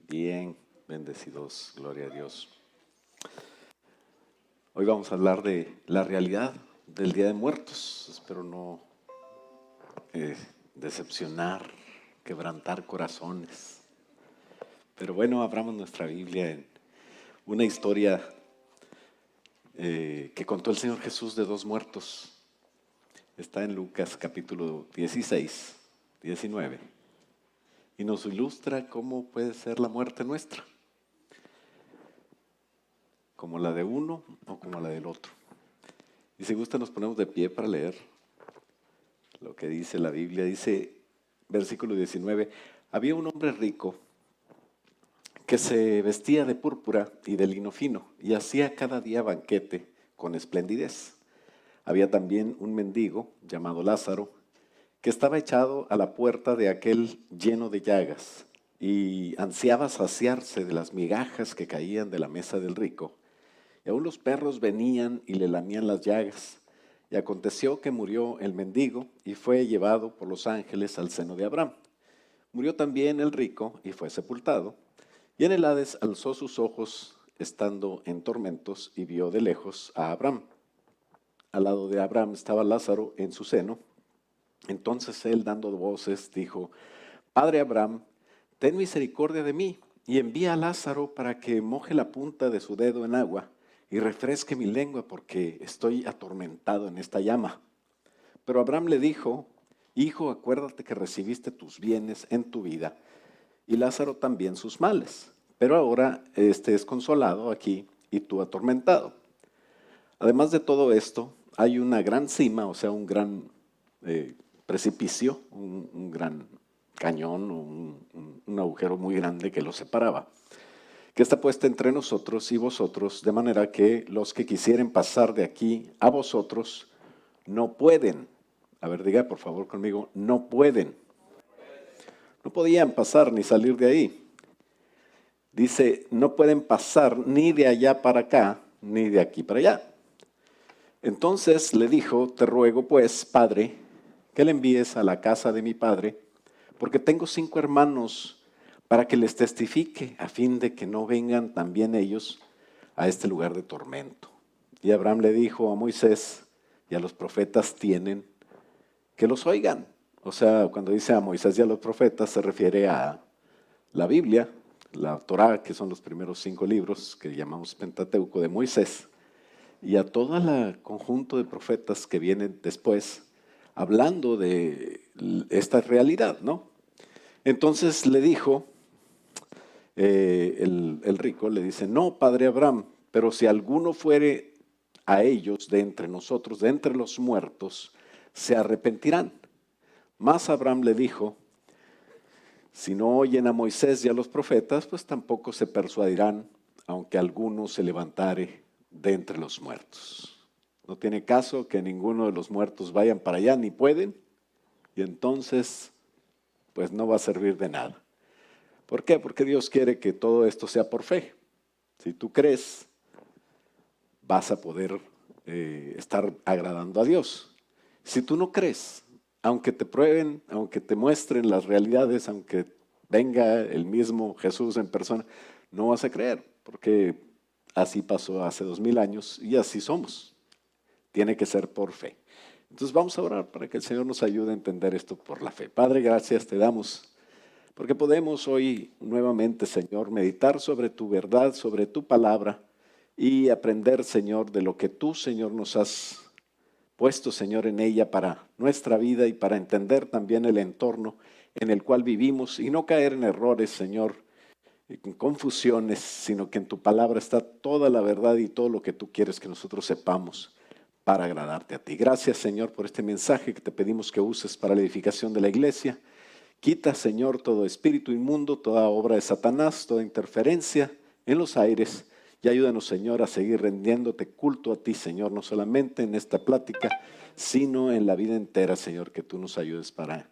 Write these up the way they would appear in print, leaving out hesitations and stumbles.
Bien, bendecidos, gloria a Dios. Hoy vamos a hablar de la realidad del Día de Muertos. Espero no decepcionar, quebrantar corazones. Pero bueno, abramos nuestra Biblia en una historia que contó el Señor Jesús de dos muertos. Está en Lucas capítulo 16, 19. Y nos ilustra cómo puede ser la muerte nuestra. Como la de uno o como la del otro. Y si gusta nos ponemos de pie para leer lo que dice la Biblia. Dice, versículo 19, había un hombre rico que se vestía de púrpura y de lino fino y hacía cada día banquete con esplendidez. Había también un mendigo llamado Lázaro que estaba echado a la puerta de aquel lleno de llagas y ansiaba saciarse de las migajas que caían de la mesa del rico. Y aún los perros venían y le lamían las llagas. Y aconteció que murió el mendigo y fue llevado por los ángeles al seno de Abraham. Murió también el rico y fue sepultado. Y en el Hades alzó sus ojos estando en tormentos y vio de lejos a Abraham. Al lado de Abraham estaba Lázaro en su seno. Entonces él, dando voces, dijo, Padre Abraham, ten misericordia de mí y envía a Lázaro para que moje la punta de su dedo en agua y refresque mi lengua porque estoy atormentado en esta llama. Pero Abraham le dijo, Hijo, acuérdate que recibiste tus bienes en tu vida y Lázaro también sus males. Pero ahora este es consolado aquí y tú atormentado. Además de todo esto, hay una gran cima, o sea, un gran precipicio, un gran cañón, un agujero muy grande que los separaba, que está puesta entre nosotros y vosotros, de manera que los que quisieren pasar de aquí a vosotros no pueden. A ver, diga por favor conmigo, no pueden. No podían pasar ni salir de ahí. Dice, no pueden pasar ni de allá para acá, ni de aquí para allá. Entonces le dijo, te ruego pues, Padre, que le envíes a la casa de mi padre, porque tengo 5 hermanos, para que les testifique, a fin de que no vengan también ellos a este lugar de tormento. Y Abraham le dijo a Moisés, y a los profetas tienen que los oigan. O sea, cuando dice a Moisés y a los profetas, se refiere a la Biblia, la Torá, que son los primeros 5 libros que llamamos Pentateuco de Moisés, y a todo el conjunto de profetas que vienen después, hablando de esta realidad, ¿no? Entonces le dijo, el rico le dice, no, padre Abraham, pero si alguno fuere a ellos de entre nosotros, de entre los muertos, se arrepentirán. Mas Abraham le dijo, si no oyen a Moisés y a los profetas, pues tampoco se persuadirán, aunque alguno se levantare de entre los muertos. No tiene caso que ninguno de los muertos vayan para allá, ni pueden, y entonces, pues no va a servir de nada. ¿Por qué? Porque Dios quiere que todo esto sea por fe. Si tú crees, vas a poder estar agradando a Dios. Si tú no crees, aunque te prueben, aunque te muestren las realidades, aunque venga el mismo Jesús en persona, no vas a creer, porque así pasó hace 2000 años y así somos. Tiene que ser por fe. Entonces vamos a orar para que el Señor nos ayude a entender esto por la fe. Padre, gracias te damos, porque podemos hoy nuevamente, Señor, meditar sobre tu verdad, sobre tu palabra y aprender, Señor, de lo que tú, Señor, nos has puesto, Señor, en ella para nuestra vida y para entender también el entorno en el cual vivimos y no caer en errores, Señor, en confusiones, sino que en tu palabra está toda la verdad y todo lo que tú quieres que nosotros sepamos para agradarte a ti. Gracias, Señor, por este mensaje que te pedimos que uses para la edificación de la iglesia. Quita, Señor, todo espíritu inmundo, toda obra de Satanás, toda interferencia en los aires y ayúdanos, Señor, a seguir rendiéndote culto a ti, Señor, no solamente en esta plática, sino en la vida entera, Señor, que tú nos ayudes para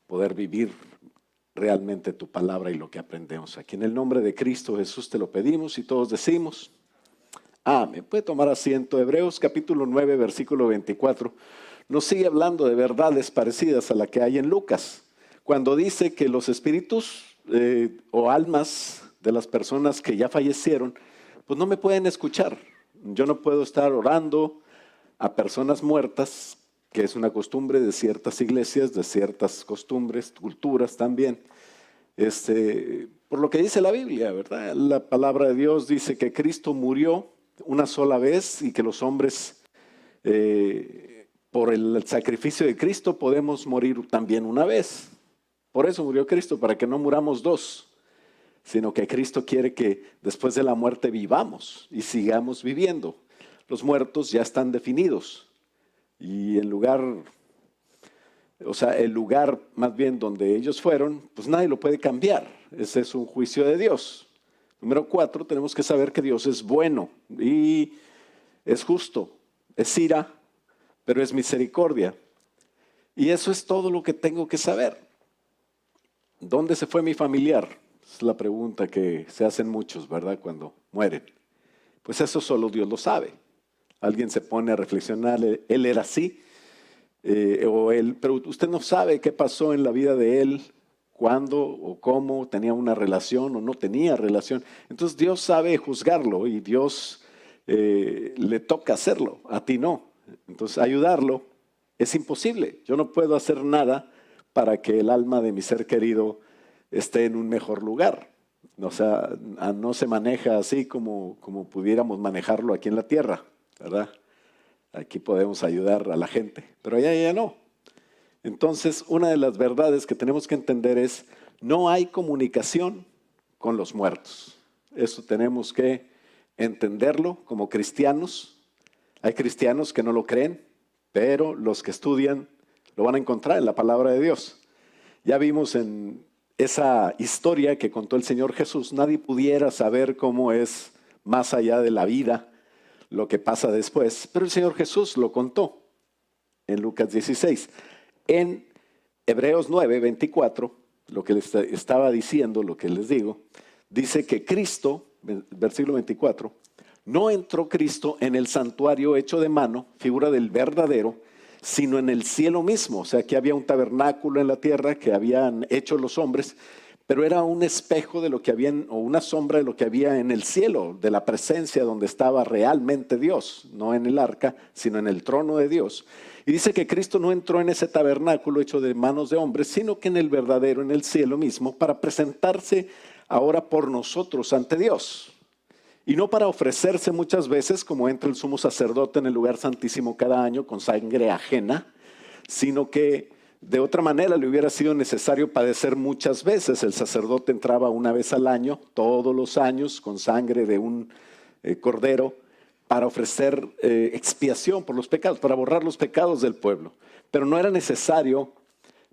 poder vivir realmente tu palabra y lo que aprendemos aquí. En el nombre de Cristo Jesús te lo pedimos y todos decimos, amén. Puede tomar asiento. Hebreos capítulo 9, versículo 24, nos sigue hablando de verdades parecidas a la que hay en Lucas, cuando dice que los espíritus o almas de las personas que ya fallecieron, pues no me pueden escuchar. Yo no puedo estar orando a personas muertas, que es una costumbre de ciertas iglesias, de ciertas costumbres, culturas también. Por lo que dice la Biblia, ¿verdad? La palabra de Dios dice que Cristo murió una sola vez y que los hombres, por el sacrificio de Cristo, podemos morir también una vez. Por eso murió Cristo, para que no muramos dos, sino que Cristo quiere que después de la muerte vivamos y sigamos viviendo. Los muertos ya están definidos y el lugar más bien donde ellos fueron, pues nadie lo puede cambiar. Ese es un juicio de Dios. Número 4, tenemos que saber que Dios es bueno y es justo, es ira, pero es misericordia. Y eso es todo lo que tengo que saber. ¿Dónde se fue mi familiar? Es la pregunta que se hacen muchos, ¿verdad? Cuando mueren. Pues eso solo Dios lo sabe. Alguien se pone a reflexionar, él era así, pero usted no sabe qué pasó en la vida de él, cuándo o cómo, tenía una relación o no tenía relación. Entonces Dios sabe juzgarlo y Dios le toca hacerlo, a ti no. Entonces ayudarlo es imposible. Yo no puedo hacer nada para que el alma de mi ser querido esté en un mejor lugar. O sea, no se maneja así como pudiéramos manejarlo aquí en la tierra, ¿verdad? Aquí podemos ayudar a la gente, pero allá ya no. Entonces, una de las verdades que tenemos que entender es, no hay comunicación con los muertos. Eso tenemos que entenderlo como cristianos. Hay cristianos que no lo creen, pero los que estudian lo van a encontrar en la palabra de Dios. Ya vimos en esa historia que contó el Señor Jesús, nadie pudiera saber cómo es más allá de la vida, lo que pasa después, pero el Señor Jesús lo contó en Lucas 16. En Hebreos 9, 24, lo que les estaba diciendo, lo que les digo, dice que Cristo, versículo 24, no entró Cristo en el santuario hecho de mano, figura del verdadero, sino en el cielo mismo. O sea, que había un tabernáculo en la tierra que habían hecho los hombres, pero era un espejo de lo que había, o una sombra de lo que había en el cielo, de la presencia donde estaba realmente Dios, no en el arca, sino en el trono de Dios. Y dice que Cristo no entró en ese tabernáculo hecho de manos de hombres, sino que en el verdadero, en el cielo mismo, para presentarse ahora por nosotros ante Dios. Y no para ofrecerse muchas veces, como entra el sumo sacerdote en el lugar santísimo cada año con sangre ajena, sino que de otra manera le hubiera sido necesario padecer muchas veces. El sacerdote entraba una vez al año, todos los años, con sangre de un cordero, para ofrecer expiación por los pecados, para borrar los pecados del pueblo. Pero no era necesario,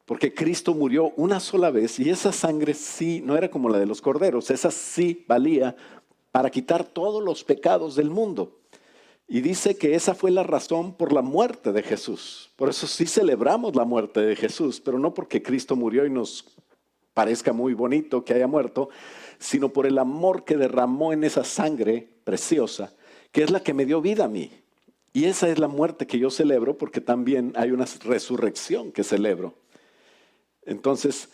porque Cristo murió una sola vez y esa sangre sí, no era como la de los corderos, esa sí valía para quitar todos los pecados del mundo. Y dice que esa fue la razón por la muerte de Jesús. Por eso sí celebramos la muerte de Jesús, pero no porque Cristo murió y nos parezca muy bonito que haya muerto, sino por el amor que derramó en esa sangre preciosa, que es la que me dio vida a mí. Y esa es la muerte que yo celebro, porque también hay una resurrección que celebro. Entonces,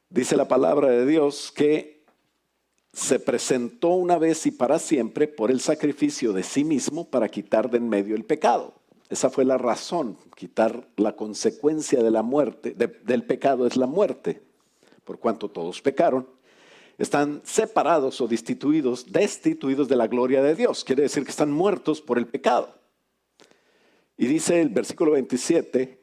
dice la palabra de Dios que se presentó una vez y para siempre por el sacrificio de sí mismo para quitar de en medio el pecado. Esa fue la razón, quitar la consecuencia de la muerte, del pecado es la muerte. Por cuanto todos pecaron, están separados o destituidos de la gloria de Dios. Quiere decir que están muertos por el pecado. Y dice el versículo 27,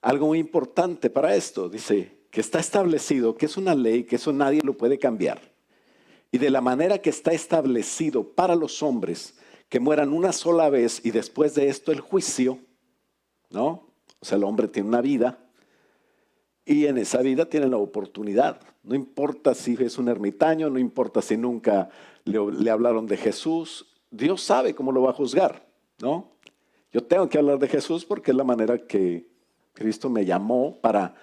algo muy importante para esto. Dice que está establecido, que es una ley, que eso nadie lo puede cambiar. Y de la manera que está establecido para los hombres, que mueran una sola vez y después de esto el juicio, ¿no? O sea, el hombre tiene una vida y en esa vida tiene la oportunidad. No importa si es un ermitaño, no importa si nunca le hablaron de Jesús, Dios sabe cómo lo va a juzgar, ¿no? Yo tengo que hablar de Jesús porque es la manera que Cristo me llamó para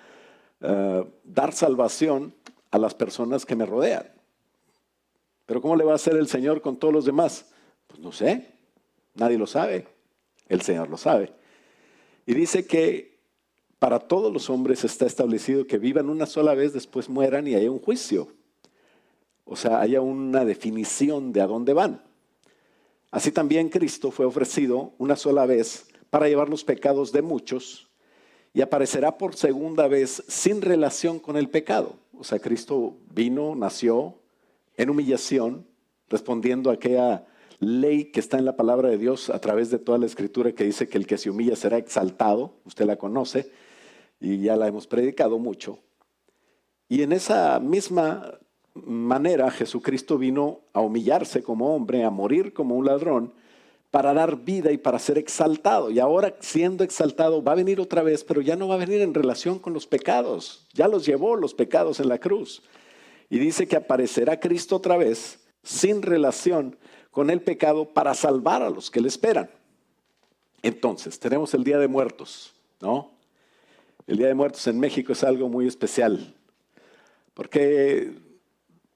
dar salvación a las personas que me rodean. Pero ¿cómo le va a hacer el Señor con todos los demás? Pues no sé, nadie lo sabe, el Señor lo sabe. Y dice que para todos los hombres está establecido que vivan una sola vez, después mueran y haya un juicio. o sea, haya una definición de a dónde van. Así también Cristo fue ofrecido una sola vez para llevar los pecados de muchos y aparecerá por segunda vez sin relación con el pecado. O sea, Cristo vino, nació en humillación, respondiendo a aquella ley que está en la palabra de Dios a través de toda la escritura que dice que el que se humilla será exaltado. Usted la conoce y ya la hemos predicado mucho. Y en esa misma manera Jesucristo vino a humillarse como hombre, a morir como un ladrón, para dar vida y para ser exaltado. Y ahora, siendo exaltado, va a venir otra vez, pero ya no va a venir en relación con los pecados. Ya los llevó los pecados en la cruz. Y dice que aparecerá Cristo otra vez sin relación con el pecado para salvar a los que le esperan. Entonces, tenemos el Día de Muertos, ¿no? El Día de Muertos en México es algo muy especial, porque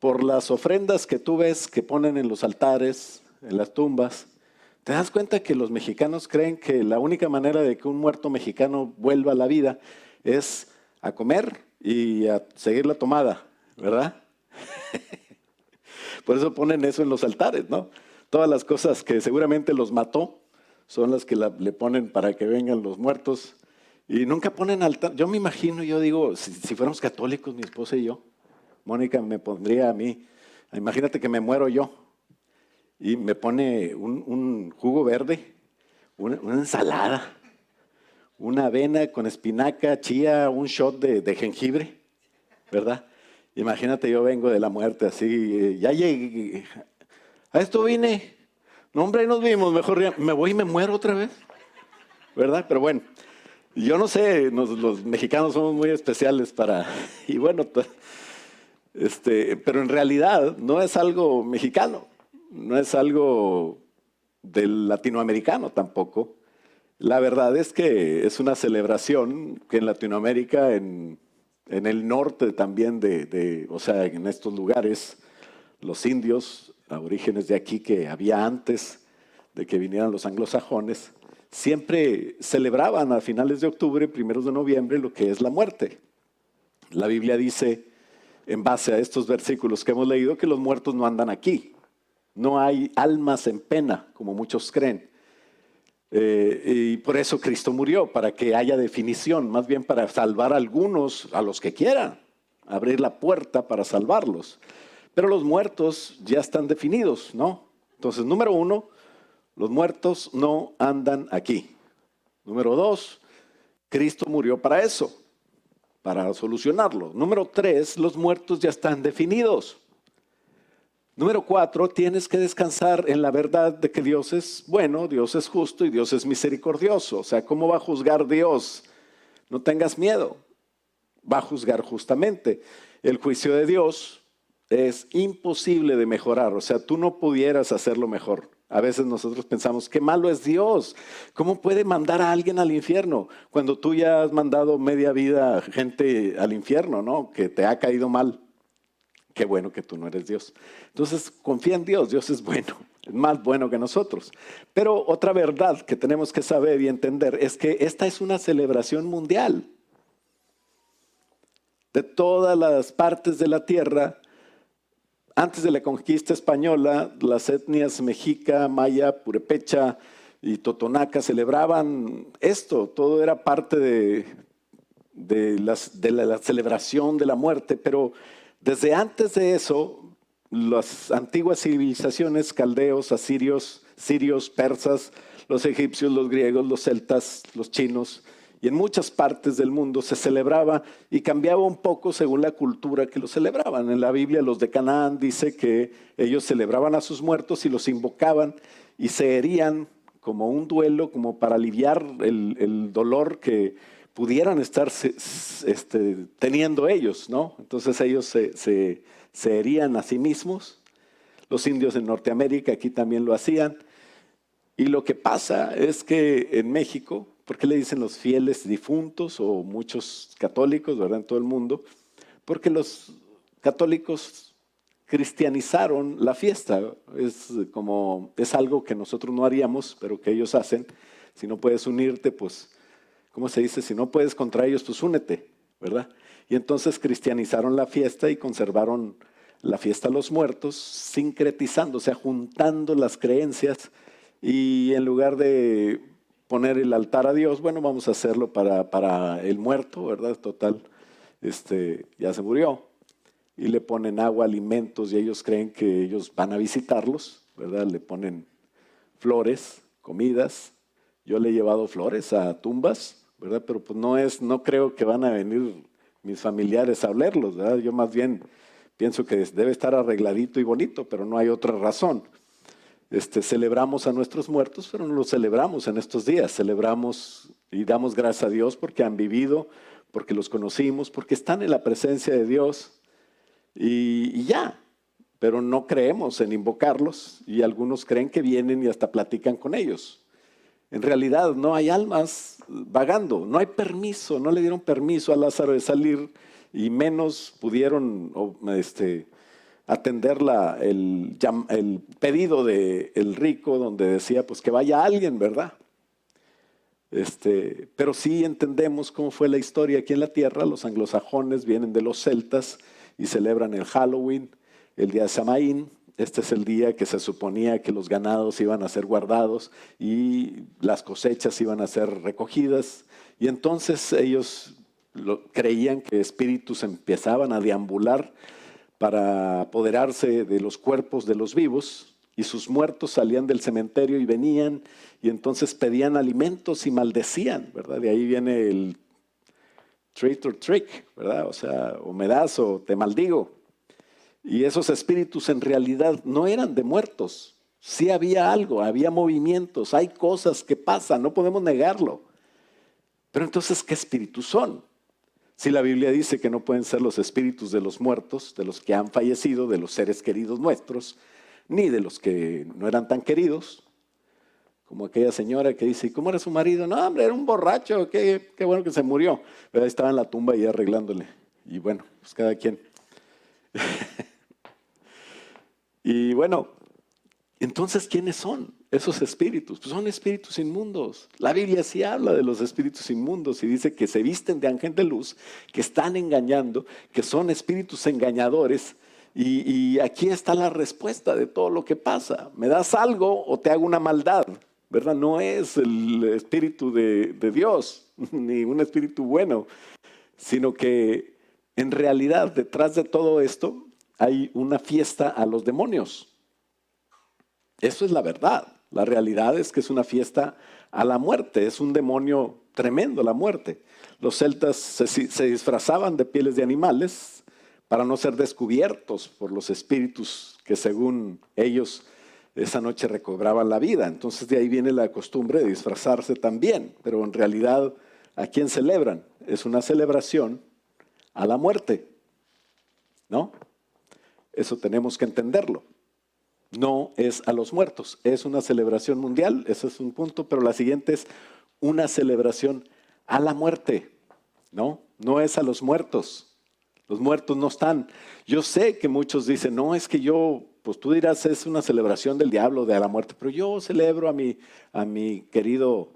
por las ofrendas que tú ves que ponen en los altares, en las tumbas, te das cuenta que los mexicanos creen que la única manera de que un muerto mexicano vuelva a la vida es a comer y a seguir la tomada, ¿verdad? Por eso ponen eso en los altares, ¿no? Todas las cosas que seguramente los mató son las que le ponen para que vengan los muertos. Y nunca ponen altar. Yo me imagino, yo digo, si fuéramos católicos, mi esposa y yo, Mónica me pondría a mí, imagínate que me muero yo y me pone un jugo verde, una ensalada, una avena con espinaca, chía, un shot de jengibre, ¿verdad? Imagínate, yo vengo de la muerte así, ya llegué, a esto vine, no hombre, ahí nos vimos, mejor ya me voy y me muero otra vez, ¿verdad? Pero bueno, yo no sé, los mexicanos somos muy especiales y bueno, pero en realidad no es algo mexicano, no es algo del latinoamericano tampoco. La verdad es que es una celebración que en Latinoamérica, en el norte también o sea, en estos lugares, los indios, aborígenes de aquí que había antes de que vinieran los anglosajones, siempre celebraban a finales de octubre, primeros de noviembre, lo que es la muerte. La Biblia dice, en base a estos versículos que hemos leído, que los muertos no andan aquí. No hay almas en pena, como muchos creen. Y por eso Cristo murió, para que haya definición, más bien para salvar a algunos, a los que quieran, abrir la puerta para salvarlos. Pero los muertos ya están definidos, ¿no? Entonces, número 1, los muertos no andan aquí. Número 2, Cristo murió para eso, para solucionarlo. Número 3, los muertos ya están definidos. Número 4, tienes que descansar en la verdad de que Dios es bueno, Dios es justo y Dios es misericordioso. O sea, ¿cómo va a juzgar Dios? No tengas miedo, va a juzgar justamente. El juicio de Dios es imposible de mejorar, o sea, tú no pudieras hacerlo mejor. A veces nosotros pensamos, qué malo es Dios, ¿cómo puede mandar a alguien al infierno? Cuando tú ya has mandado media vida gente al infierno, ¿no? Que te ha caído mal. Qué bueno que tú no eres Dios. Entonces, confía en Dios, Dios es bueno, es más bueno que nosotros. Pero otra verdad que tenemos que saber y entender es que esta es una celebración mundial. De todas las partes de la tierra, antes de la conquista española, las etnias mexica, maya, purepecha y totonaca celebraban esto. Todo era parte de la celebración de la muerte, pero desde antes de eso, las antiguas civilizaciones, caldeos, asirios, sirios, persas, los egipcios, los griegos, los celtas, los chinos, y en muchas partes del mundo se celebraba y cambiaba un poco según la cultura que lo celebraban. En la Biblia los de Canaán dice que ellos celebraban a sus muertos y los invocaban y se herían como un duelo, como para aliviar el dolor que pudieran estar teniendo ellos, ¿no? Entonces ellos se herían a sí mismos. Los indios en Norteamérica aquí también lo hacían. Y lo que pasa es que en México, ¿por qué le dicen los fieles difuntos o muchos católicos, verdad, en todo el mundo? Porque los católicos cristianizaron la fiesta. Es algo que nosotros no haríamos, pero que ellos hacen. Si no puedes unirte, pues, ¿cómo se dice? Si no puedes contra ellos, pues únete, ¿verdad? Y entonces cristianizaron la fiesta y conservaron la fiesta de los muertos, sincretizando, o sea, juntando las creencias, y en lugar de poner el altar a Dios, bueno, vamos a hacerlo para el muerto, ¿verdad? Total, ya se murió. Y le ponen agua, alimentos, y ellos creen que ellos van a visitarlos, ¿verdad? Le ponen flores, comidas. Yo le he llevado flores a tumbas, ¿verdad? Pero pues no creo que van a venir mis familiares a olerlos, ¿verdad? Yo más bien pienso que debe estar arregladito y bonito, pero no hay otra razón. Celebramos a nuestros muertos, pero no los celebramos en estos días. Celebramos y damos gracias a Dios porque han vivido, porque los conocimos, porque están en la presencia de Dios y ya. Pero no creemos en invocarlos, y algunos creen que vienen y hasta platican con ellos. En realidad no hay almas vagando, no hay permiso, no le dieron permiso a Lázaro de salir, y menos pudieron atender el pedido del rico, donde decía pues que vaya alguien, ¿verdad? Pero sí entendemos cómo fue la historia aquí en la tierra. Los anglosajones vienen de los celtas y celebran el Halloween, el día de Samaín. Este es el día que se suponía que los ganados iban a ser guardados y las cosechas iban a ser recogidas. Y entonces ellos creían que espíritus empezaban a deambular para apoderarse de los cuerpos de los vivos, y sus muertos salían del cementerio y venían, y entonces pedían alimentos y maldecían, ¿verdad? De ahí viene el trick or trick, ¿verdad? O sea, o me das o te maldigo. Y esos espíritus en realidad no eran de muertos. Sí había algo, había movimientos, hay cosas que pasan, no podemos negarlo. Pero entonces, ¿qué espíritus son? Si la Biblia dice que no pueden ser los espíritus de los muertos, de los que han fallecido, de los seres queridos nuestros, ni de los que no eran tan queridos, como aquella señora que dice, ¿cómo era su marido? No, hombre, era un borracho, qué bueno que se murió. Pero ahí estaba en la tumba y arreglándole. Y bueno, pues cada quien. Y bueno, entonces, ¿quiénes son esos espíritus? Pues son espíritus inmundos. La Biblia sí habla de los espíritus inmundos y dice que se visten de ángel de luz, que están engañando, que son espíritus engañadores. Y aquí está la respuesta de todo lo que pasa. ¿Me das algo o te hago una maldad? ¿Verdad? No es el espíritu de Dios, ni un espíritu bueno, sino que en realidad detrás de todo esto hay una fiesta a los demonios. Eso es la verdad. La realidad es que es una fiesta a la muerte. Es un demonio tremendo, la muerte. Los celtas se disfrazaban de pieles de animales para no ser descubiertos por los espíritus que, según ellos, esa noche recobraban la vida. Entonces de ahí viene la costumbre de disfrazarse también. Pero en realidad, ¿a quién celebran? Es una celebración a la muerte, ¿no? Eso tenemos que entenderlo. No es a los muertos, es una celebración mundial, ese es un punto, pero la siguiente es una celebración a la muerte, ¿no? No es a los muertos no están. Yo sé que muchos dicen, no, es que yo, pues tú dirás, es una celebración del diablo, de la muerte, pero yo celebro a mi querido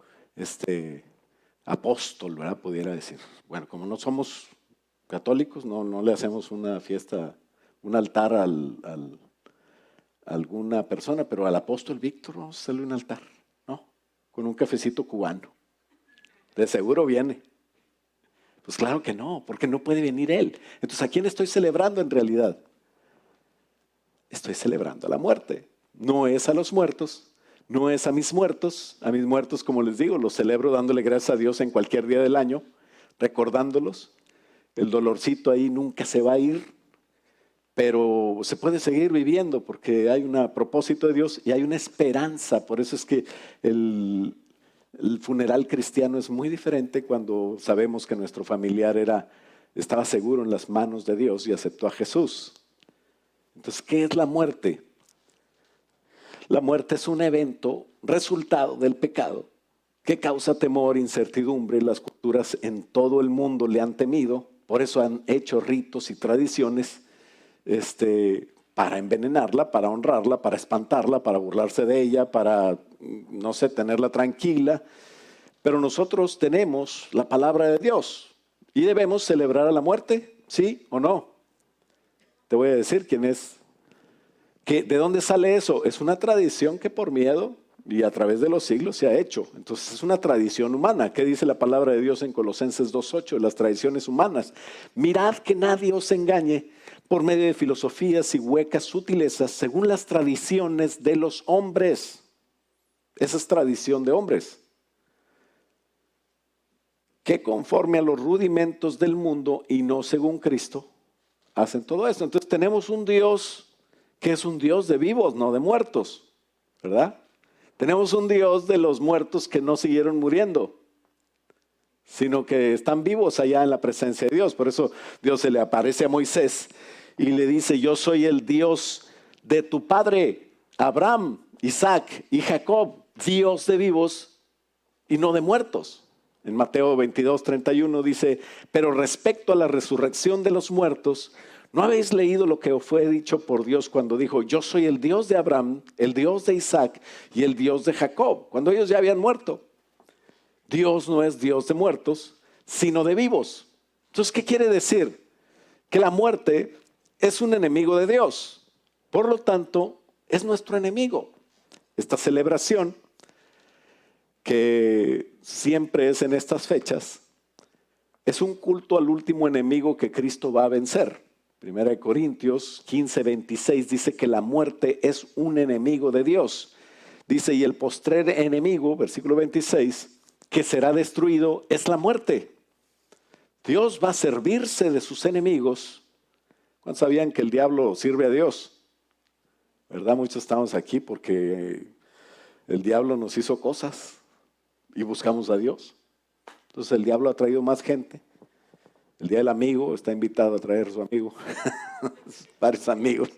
apóstol, ¿verdad? Pudiera decir. Bueno, como no somos católicos, no le hacemos una fiesta, un altar a alguna persona, pero al apóstol Víctor vamos a hacerle un altar, ¿no? Con un cafecito cubano. De seguro viene. Pues claro que no, porque no puede venir él. Entonces, ¿a quién estoy celebrando en realidad? Estoy celebrando a la muerte. No es a los muertos, no es a mis muertos. A mis muertos, como les digo, los celebro dándole gracias a Dios en cualquier día del año, recordándolos. El dolorcito ahí nunca se va a ir, pero se puede seguir viviendo porque hay un propósito de Dios y hay una esperanza. Por eso es que el funeral cristiano es muy diferente cuando sabemos que nuestro familiar estaba seguro en las manos de Dios y aceptó a Jesús. Entonces, ¿qué es la muerte? La muerte es un evento resultado del pecado que causa temor, incertidumbre. Las culturas en todo el mundo le han temido, por eso han hecho ritos y tradiciones para envenenarla, para honrarla, para espantarla, para burlarse de ella, para, no sé, tenerla tranquila. Pero nosotros tenemos la palabra de Dios y debemos celebrar a la muerte, ¿sí o no? te voy a decir quién es. ¿De dónde sale eso? Es una tradición que por miedo y a través de los siglos se ha hecho. Entonces es una tradición humana. ¿Qué dice la palabra de Dios en Colosenses 2:8? Las tradiciones humanas. Mirad que nadie os engañe por medio de filosofías y huecas sutilezas según las tradiciones de los hombres. Esa es tradición de hombres. Que conforme a los rudimentos del mundo y no según Cristo, hacen todo esto. Entonces tenemos un Dios que es un Dios de vivos, no de muertos, ¿verdad? Tenemos un Dios de los muertos que no siguieron muriendo, sino que están vivos allá en la presencia de Dios. Por eso Dios se le aparece a Moisés y le dice: yo soy el Dios de tu padre Abraham, Isaac y Jacob, Dios de vivos y no de muertos. En Mateo 22:31 dice: pero respecto a la resurrección de los muertos, ¿no habéis leído lo que os fue dicho por Dios cuando dijo: yo soy el Dios de Abraham, el Dios de Isaac y el Dios de Jacob? Cuando ellos ya habían muerto. Dios no es Dios de muertos, sino de vivos. Entonces, ¿qué quiere decir? Que la muerte es un enemigo de Dios. Por lo tanto, es nuestro enemigo. Esta celebración, que siempre es en estas fechas, es un culto al último enemigo que Cristo va a vencer. 1 Corintios 15:26 dice que la muerte es un enemigo de Dios. Dice: y el postrer enemigo, versículo 26, que será destruido es la muerte. Dios va a servirse de sus enemigos. ¿Cuántos sabían que el diablo sirve a Dios? ¿Verdad? Muchos estamos aquí porque el diablo nos hizo cosas y buscamos a Dios. Entonces el diablo ha traído más gente. El día del amigo está invitado a traer a su amigo, varios amigos,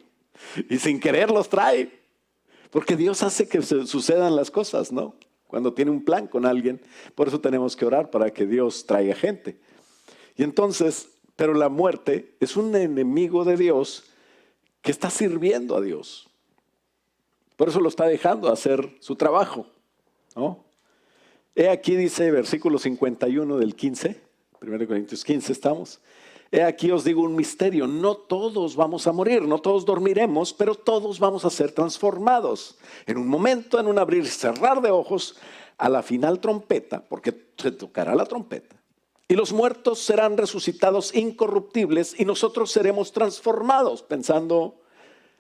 y sin querer los trae, porque Dios hace que sucedan las cosas, ¿no? Cuando tiene un plan con alguien. Por eso tenemos que orar para que Dios traiga gente. Y entonces, pero la muerte es un enemigo de Dios que está sirviendo a Dios. Por eso lo está dejando hacer su trabajo, ¿no? He aquí, dice versículo 51 del 15, 1 Corintios 15 estamos. He aquí os digo un misterio: no todos vamos a morir, no todos dormiremos, pero todos vamos a ser transformados. En un momento, en un abrir y cerrar de ojos, a la final trompeta, porque se tocará la trompeta. Y los muertos serán resucitados incorruptibles y nosotros seremos transformados, pensando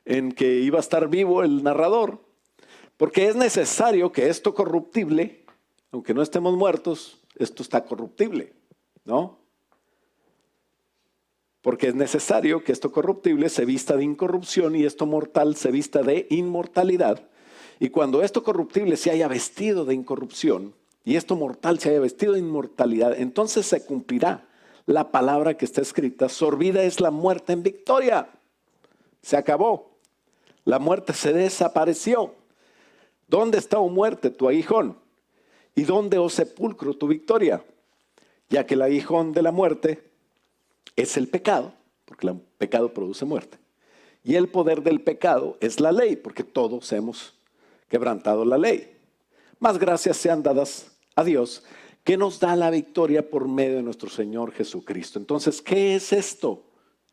en que iba a estar vivo el narrador. Porque es necesario que esto corruptible, aunque no estemos muertos, esto está corruptible, ¿no? Porque es necesario que esto corruptible se vista de incorrupción y esto mortal se vista de inmortalidad. Y cuando esto corruptible se haya vestido de incorrupción y esto mortal se haya vestido de inmortalidad, entonces se cumplirá la palabra que está escrita: sorbida es la muerte en victoria. Se acabó. La muerte se desapareció. ¿Dónde está, oh muerte, tu aguijón? ¿Y dónde, oh sepulcro, tu victoria? Ya que el aguijón de la muerte es el pecado, porque el pecado produce muerte. Y el poder del pecado es la ley, porque todos hemos quebrantado la ley. Mas gracias sean dadas a Dios, que nos da la victoria por medio de nuestro Señor Jesucristo. Entonces, ¿qué es esto?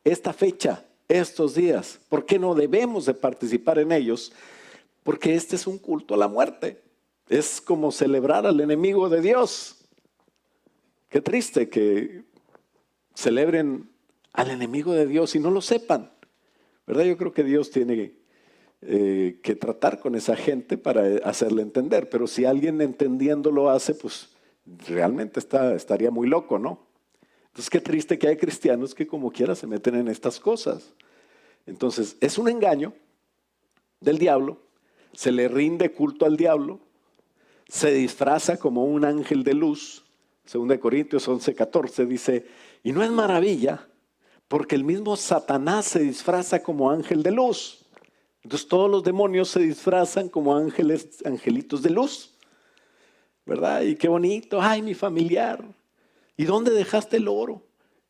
Esta fecha, estos días. ¿Por qué no debemos de participar en ellos? Porque este es un culto a la muerte. Es como celebrar al enemigo de Dios. Qué triste que celebren al enemigo de Dios y no lo sepan, ¿verdad? Yo creo que Dios tiene que tratar con esa gente para hacerle entender, pero si alguien entendiendo lo hace, pues realmente estaría muy loco, ¿no? Entonces qué triste que hay cristianos que como quiera se meten en estas cosas. Entonces es un engaño del diablo, se le rinde culto al diablo, se disfraza como un ángel de luz. 2 Corintios 11:14 dice: y no es maravilla, porque el mismo Satanás se disfraza como ángel de luz. Entonces todos los demonios se disfrazan como angelitos de luz, ¿verdad? Y qué bonito: ay, mi familiar, ¿y dónde dejaste el oro?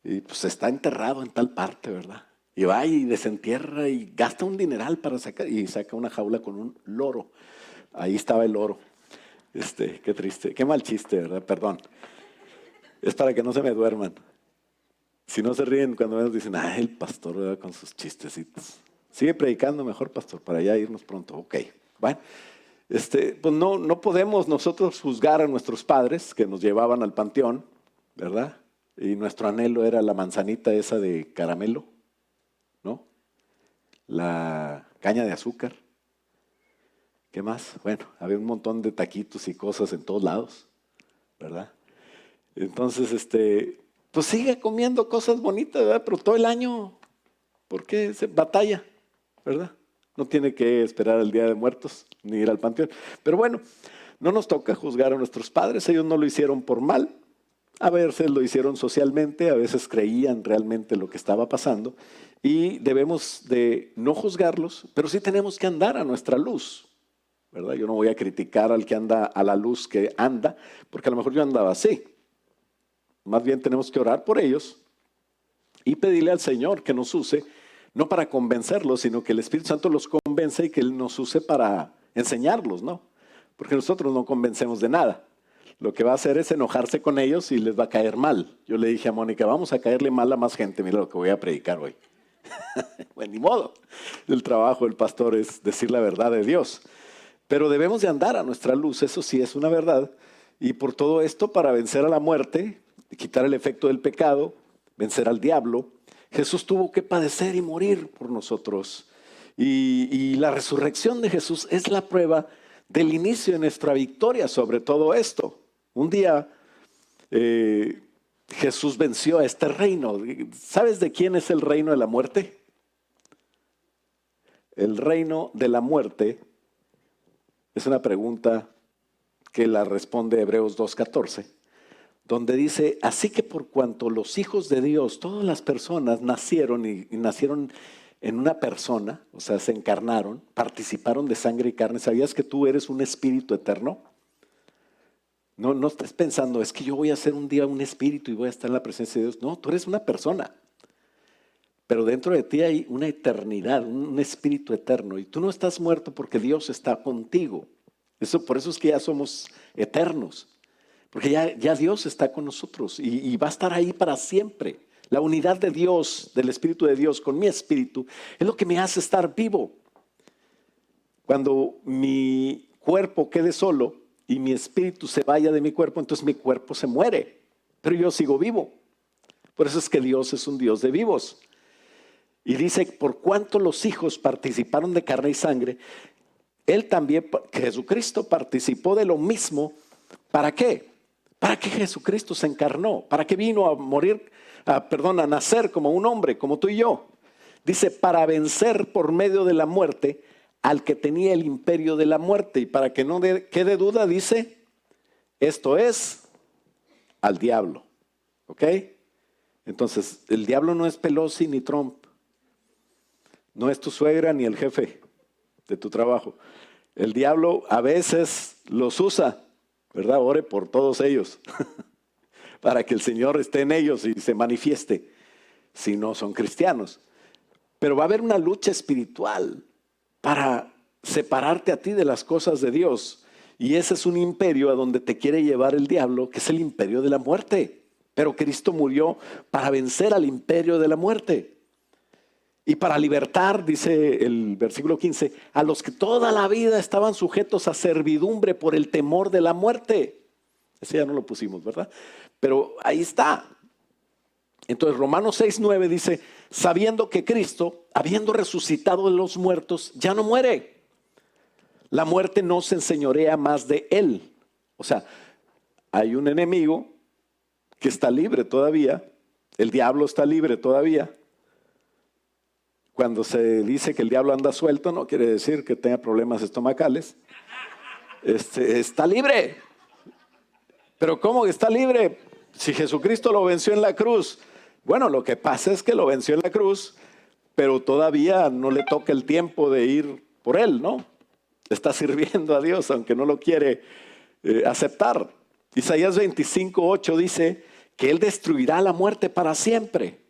Y pues está enterrado en tal parte, ¿verdad? Y va y desentierra y gasta un dineral para sacar, y saca una jaula con un loro. Ahí estaba el oro. Qué triste, qué mal chiste, ¿verdad? Perdón. Es para que no se me duerman. Si no se ríen cuando nos dicen, el pastor, ¿verdad?, con sus chistecitos. Sigue predicando mejor, pastor, para ya irnos pronto. Ok, bueno. Pues no podemos nosotros juzgar a nuestros padres que nos llevaban al panteón, ¿verdad? Y nuestro anhelo era la manzanita esa de caramelo, ¿no? La caña de azúcar. ¿Qué más? Bueno, había un montón de taquitos y cosas en todos lados, ¿verdad? Entonces, pues sigue comiendo cosas bonitas, ¿verdad? Pero todo el año, ¿por qué se batalla, verdad? No tiene que esperar el Día de Muertos ni ir al panteón. Pero bueno, no nos toca juzgar a nuestros padres. Ellos no lo hicieron por mal. A veces lo hicieron socialmente, a veces creían realmente lo que estaba pasando. Y debemos de no juzgarlos, pero sí tenemos que andar a nuestra luz, ¿verdad? Yo no voy a criticar al que anda a la luz que anda, porque a lo mejor yo andaba así. Más bien tenemos que orar por ellos y pedirle al Señor que nos use, no para convencerlos, sino que el Espíritu Santo los convence y que Él nos use para enseñarlos, ¿no? Porque nosotros no convencemos de nada. Lo que va a hacer es enojarse con ellos y les va a caer mal. Yo le dije a Mónica, vamos a caerle mal a más gente, mira lo que voy a predicar hoy. Bueno, ni modo. El trabajo del pastor es decir la verdad de Dios. Pero debemos de andar a nuestra luz, eso sí es una verdad. Y por todo esto, para vencer a la muerte, quitar el efecto del pecado, vencer al diablo, Jesús tuvo que padecer y morir por nosotros. Y la resurrección de Jesús es la prueba del inicio de nuestra victoria sobre todo esto. Un día Jesús venció a este reino. ¿Sabes de quién es el reino de la muerte? El reino de la muerte es una pregunta que la responde Hebreos 2:14. Donde dice, así que por cuanto los hijos de Dios, todas las personas nacieron y nacieron en una persona, o sea, se encarnaron, participaron de sangre y carne. ¿Sabías que tú eres un espíritu eterno? No estés pensando, es que yo voy a ser un día un espíritu y voy a estar en la presencia de Dios. No, tú eres una persona. Pero dentro de ti hay una eternidad, un espíritu eterno. Y tú no estás muerto porque Dios está contigo. Por eso es que ya somos eternos. Porque ya Dios está con nosotros y va a estar ahí para siempre. La unidad de Dios, del Espíritu de Dios con mi espíritu, es lo que me hace estar vivo. Cuando mi cuerpo quede solo y mi espíritu se vaya de mi cuerpo, entonces mi cuerpo se muere. Pero yo sigo vivo. Por eso es que Dios es un Dios de vivos. Y dice, por cuanto los hijos participaron de carne y sangre, Él también, Jesucristo, participó de lo mismo. ¿Para qué? ¿Para qué Jesucristo se encarnó? ¿Para qué vino a morir, a nacer como un hombre, como tú y yo? Dice, para vencer por medio de la muerte al que tenía el imperio de la muerte. Y para que no quede duda, dice, esto es al diablo. ¿Ok? Entonces, el diablo no es Pelosi ni Trump. No es tu suegra ni el jefe de tu trabajo. El diablo a veces los usa, ¿verdad? Ore por todos ellos para que el Señor esté en ellos y se manifieste si no son cristianos. Pero va a haber una lucha espiritual para separarte a ti de las cosas de Dios. Y ese es un imperio a donde te quiere llevar el diablo, que es el imperio de la muerte. Pero Cristo murió para vencer al imperio de la muerte. Y para libertar, dice el versículo 15, a los que toda la vida estaban sujetos a servidumbre por el temor de la muerte. Ese ya no lo pusimos, ¿verdad? Pero ahí está. Entonces Romanos 6:9 dice, sabiendo que Cristo, habiendo resucitado de los muertos, ya no muere. La muerte no se enseñorea más de Él. O sea, hay un enemigo que está libre todavía. El diablo está libre todavía. Cuando se dice que el diablo anda suelto, no quiere decir que tenga problemas estomacales. Está libre. Pero ¿cómo que está libre? Si Jesucristo lo venció en la cruz. Bueno, lo que pasa es que lo venció en la cruz, pero todavía no le toca el tiempo de ir por él, ¿no? Está sirviendo a Dios, aunque no lo quiere aceptar. Isaías 25:8 dice que Él destruirá la muerte para siempre.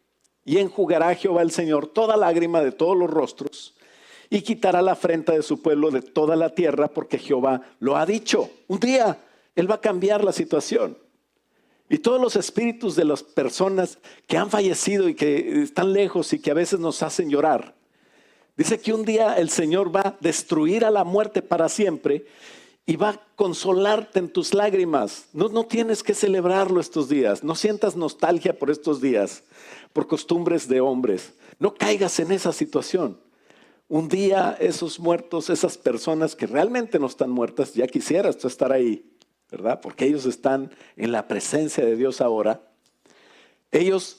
Y enjugará Jehová el Señor toda lágrima de todos los rostros y quitará la afrenta de su pueblo de toda la tierra, porque Jehová lo ha dicho. Un día Él va a cambiar la situación. Y todos los espíritus de las personas que han fallecido y que están lejos y que a veces nos hacen llorar. Dice que un día el Señor va a destruir a la muerte para siempre y va a consolarte en tus lágrimas. No tienes que celebrarlo estos días. No sientas nostalgia por estos días, por costumbres de hombres. No caigas en esa situación. Un día esos muertos, esas personas que realmente no están muertas, ya quisieras tú estar ahí, ¿verdad? Porque ellos están en la presencia de Dios ahora. Dios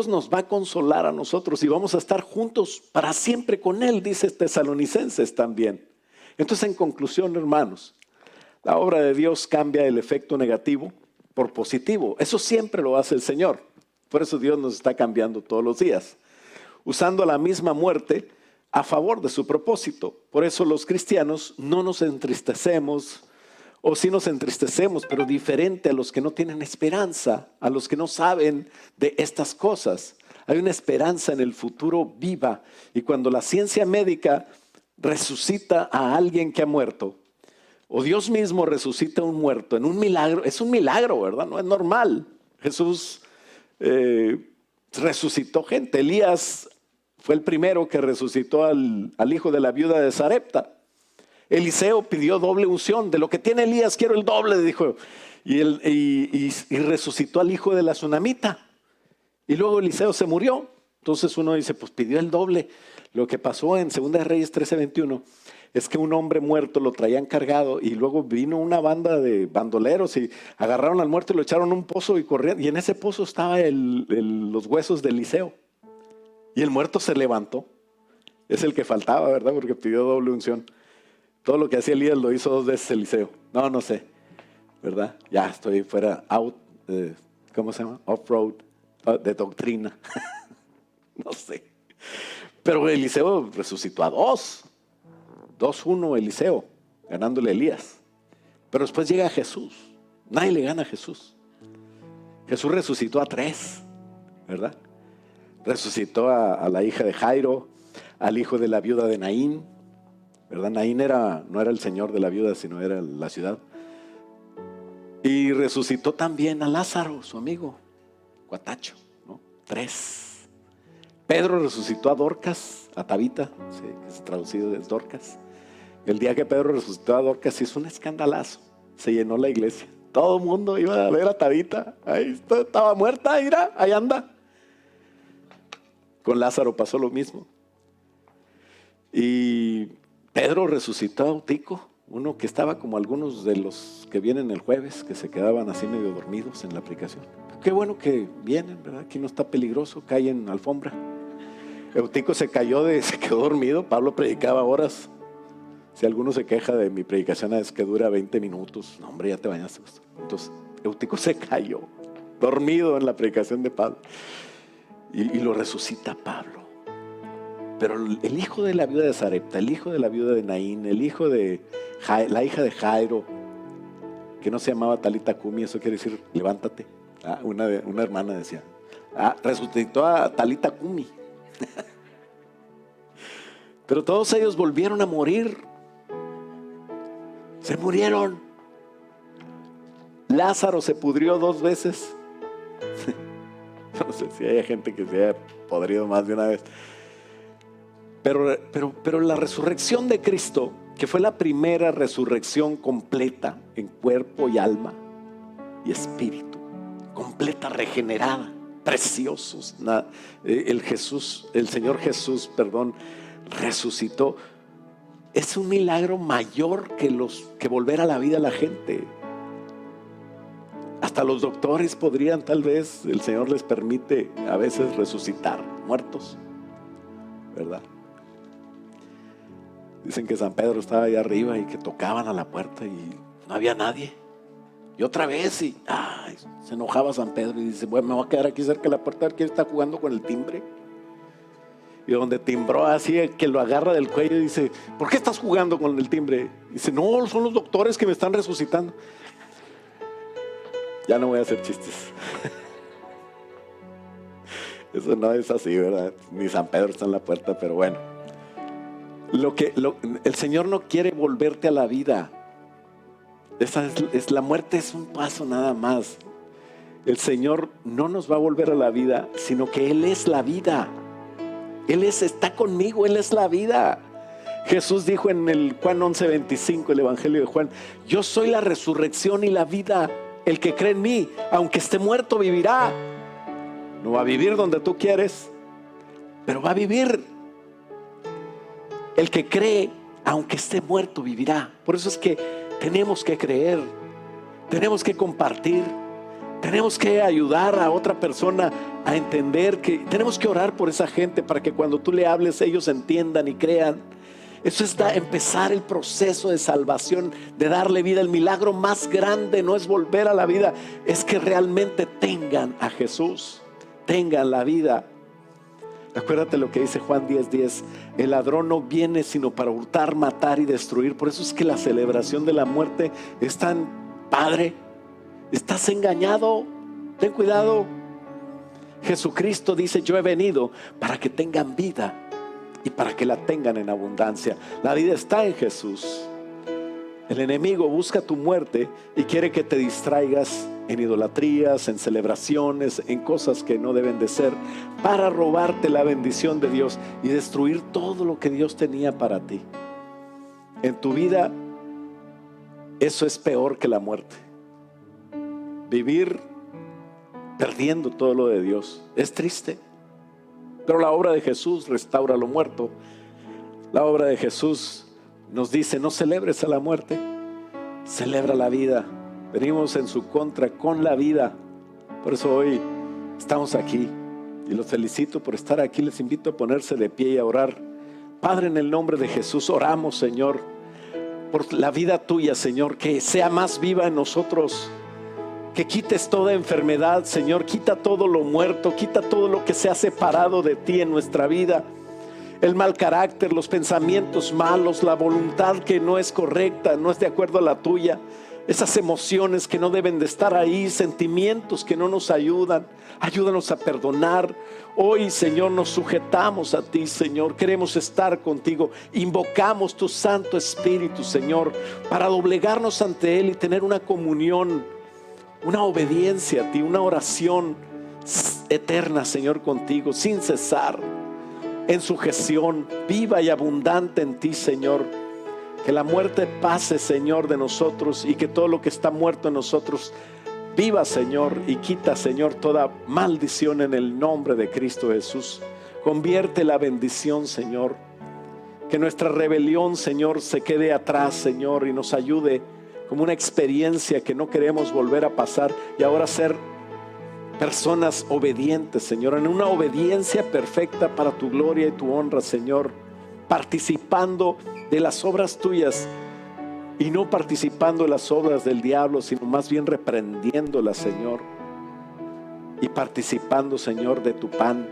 nos va a consolar a nosotros y vamos a estar juntos para siempre con Él, dice Tesalonicenses también. Entonces, en conclusión, hermanos, la obra de Dios cambia el efecto negativo por positivo. Eso siempre lo hace el Señor. Por eso Dios nos está cambiando todos los días, usando la misma muerte a favor de su propósito. Por eso los cristianos no nos entristecemos, o sí nos entristecemos, pero diferente a los que no tienen esperanza, a los que no saben de estas cosas. Hay una esperanza en el futuro viva, y cuando la ciencia médica resucita a alguien que ha muerto, o Dios mismo resucita a un muerto en un milagro, es un milagro, ¿verdad? No es normal. Jesús resucitó gente. Elías fue el primero que resucitó al hijo de la viuda de Sarepta. Eliseo pidió doble unción. De lo que tiene Elías quiero el doble, dijo. Y resucitó al hijo de la tsunamita. Y luego Eliseo se murió. Entonces uno dice, pues pidió el doble. Lo que pasó en 2 Reyes 13:21 es que un hombre muerto lo traían cargado y luego vino una banda de bandoleros y agarraron al muerto y lo echaron a un pozo y corrieron. Y en ese pozo estaban los huesos de Eliseo. Y el muerto se levantó. Es el que faltaba, ¿verdad? Porque pidió doble unción. Todo lo que hacía Elías lo hizo 2 veces Eliseo. No sé, ¿verdad? Ya estoy fuera, ¿cómo se llama? Off-road, de doctrina. No sé. Pero Eliseo resucitó a 2-1 Eliseo, ganándole a Elías. Pero después llega Jesús. Nadie le gana a Jesús. Jesús resucitó a 3, ¿verdad? Resucitó a la hija de Jairo, al hijo de la viuda de Naín, ¿verdad? Naín no era el señor de la viuda, sino era la ciudad. Y resucitó también a Lázaro, su amigo, cuatacho, ¿no? 3. Pedro resucitó a Dorcas, a Tabita, sí, que es traducido de Dorcas. El día que Pedro resucitó a Dorcas hizo un escandalazo, se llenó la iglesia. Todo el mundo iba a ver a Tabita, ahí estaba muerta, mira, ahí anda. Con Lázaro pasó lo mismo. Y Pedro resucitó a Eutico, uno que estaba como algunos de los que vienen el jueves, que se quedaban así medio dormidos en la aplicación. Qué bueno que vienen, ¿verdad? Aquí no está peligroso, cae en alfombra. Eutico se quedó dormido. Pablo predicaba horas. Si alguno se queja de mi predicación, es que dura 20 minutos. No, hombre, ya te bañaste. Entonces, Eutico se cayó, dormido en la predicación de Pablo. Y lo resucita Pablo. Pero el hijo de la viuda de Sarepta, el hijo de la viuda de Naín, el hijo de la hija de Jairo, que no se llamaba Talita Cumi, eso quiere decir levántate. Una hermana decía, resucitó a Talita Cumi. Pero todos ellos volvieron a morir. Se murieron. Lázaro se pudrió 2 veces. No sé si hay gente que se haya podrido más de una vez. Pero la resurrección de Cristo, que fue la primera resurrección completa en cuerpo y alma y espíritu, completa, regenerada, preciosos. El Señor Jesús, resucitó. Es un milagro mayor que volver a la vida a la gente. Hasta los doctores podrían, tal vez, el Señor les permite a veces resucitar muertos, ¿verdad? Dicen que San Pedro estaba allá arriba y que tocaban a la puerta y no había nadie. Y otra vez, se enojaba San Pedro y dice, bueno, me voy a quedar aquí cerca de la puerta a ver quién está jugando con el timbre. Y donde timbró así, que lo agarra del cuello y dice, ¿por qué estás jugando con el timbre? Y dice, no, son los doctores que me están resucitando. Ya no voy a hacer chistes. Eso no es así, ¿verdad? Ni San Pedro está en la puerta, pero bueno. El Señor no quiere volverte a la vida. La muerte es un paso nada más. El Señor no nos va a volver a la vida, sino que Él es la vida. Está conmigo, Él es la vida. Jesús dijo en el Juan 11:25, el Evangelio de Juan: yo soy la resurrección y la vida. El que cree en mí, aunque esté muerto, vivirá. No va a vivir donde tú quieres, pero va a vivir. El que cree, aunque esté muerto, vivirá. Por eso es que tenemos que creer, tenemos que compartir, tenemos que ayudar a otra persona a entender, que tenemos que orar por esa gente para que cuando tú le hables ellos entiendan y crean. Eso es empezar el proceso de salvación, de darle vida. El milagro más grande no es volver a la vida, es que realmente tengan a Jesús, tengan la vida. Acuérdate lo que dice Juan 10:10: el ladrón no viene sino para hurtar, matar y destruir. Por eso es que la celebración de la muerte es tan padre. Estás engañado, ten cuidado. Jesucristo dice: yo he venido para que tengan vida y para que la tengan en abundancia. La vida está en Jesús. El enemigo busca tu muerte y quiere que te distraigas en idolatrías, en celebraciones, en cosas que no deben de ser, para robarte la bendición de Dios y destruir todo lo que Dios tenía para ti. En tu vida, eso es peor que la muerte. Vivir perdiendo todo lo de Dios es triste. Pero la obra de Jesús restaura lo muerto. La obra de Jesús nos dice: no celebres a la muerte, celebra la vida. Venimos en su contra con la vida. Por eso hoy estamos aquí y los felicito por estar aquí. Les invito a ponerse de pie y a orar. Padre, en el nombre de Jesús oramos, Señor, por la vida tuya, Señor, que sea más viva en nosotros. Que quites toda enfermedad, Señor. Quita todo lo muerto, quita todo lo que se ha separado de ti en nuestra vida. El mal carácter, los pensamientos malos, la voluntad que no es correcta, no es de acuerdo a la tuya. Esas emociones que no deben de estar ahí, sentimientos que no nos ayudan. Ayúdanos a perdonar. Hoy, Señor, nos sujetamos a ti, Señor. Queremos estar contigo. Invocamos tu Santo Espíritu, Señor, para doblegarnos ante Él y tener una comunión, una obediencia a ti, una oración eterna, Señor, contigo, sin cesar, en sujeción viva y abundante en ti, Señor. Que la muerte pase, Señor, de nosotros, y que todo lo que está muerto en nosotros viva, Señor, y quita, Señor, toda maldición en el nombre de Cristo Jesús. Convierte la bendición, Señor. Que nuestra rebelión, Señor, se quede atrás, Señor, y nos ayude como una experiencia que no queremos volver a pasar, y ahora ser personas obedientes, Señor, en una obediencia perfecta para tu gloria y tu honra, Señor, participando de las obras tuyas y no participando de las obras del diablo, sino más bien reprendiéndolas, Señor, y participando, Señor, de tu pan,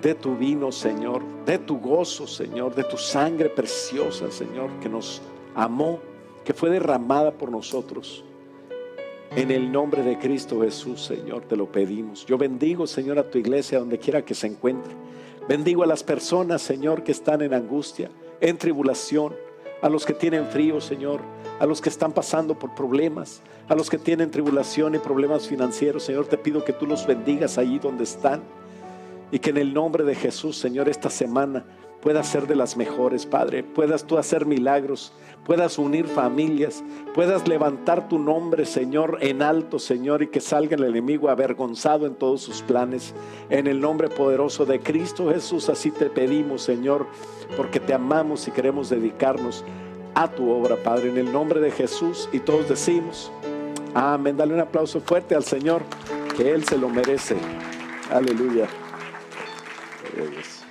de tu vino, Señor, de tu gozo, Señor, de tu sangre preciosa, Señor, que nos amó, que fue derramada por nosotros. En el nombre de Cristo Jesús, Señor, te lo pedimos. Yo bendigo, Señor, a tu iglesia donde quiera que se encuentre. Bendigo a las personas, Señor, que están en angustia, en tribulación, a los que tienen frío, Señor, a los que están pasando por problemas, a los que tienen tribulación y problemas financieros. Señor, te pido que tú los bendigas allí donde están, y que en el nombre de Jesús, Señor, esta semana pueda ser de las mejores, Padre. Puedas tú hacer milagros, puedas unir familias, puedas levantar tu nombre, Señor, en alto, Señor, y que salga el enemigo avergonzado en todos sus planes. En el nombre poderoso de Cristo Jesús, así te pedimos, Señor, porque te amamos y queremos dedicarnos a tu obra, Padre, en el nombre de Jesús. Y todos decimos amén. Dale un aplauso fuerte al Señor, que Él se lo merece. Aleluya.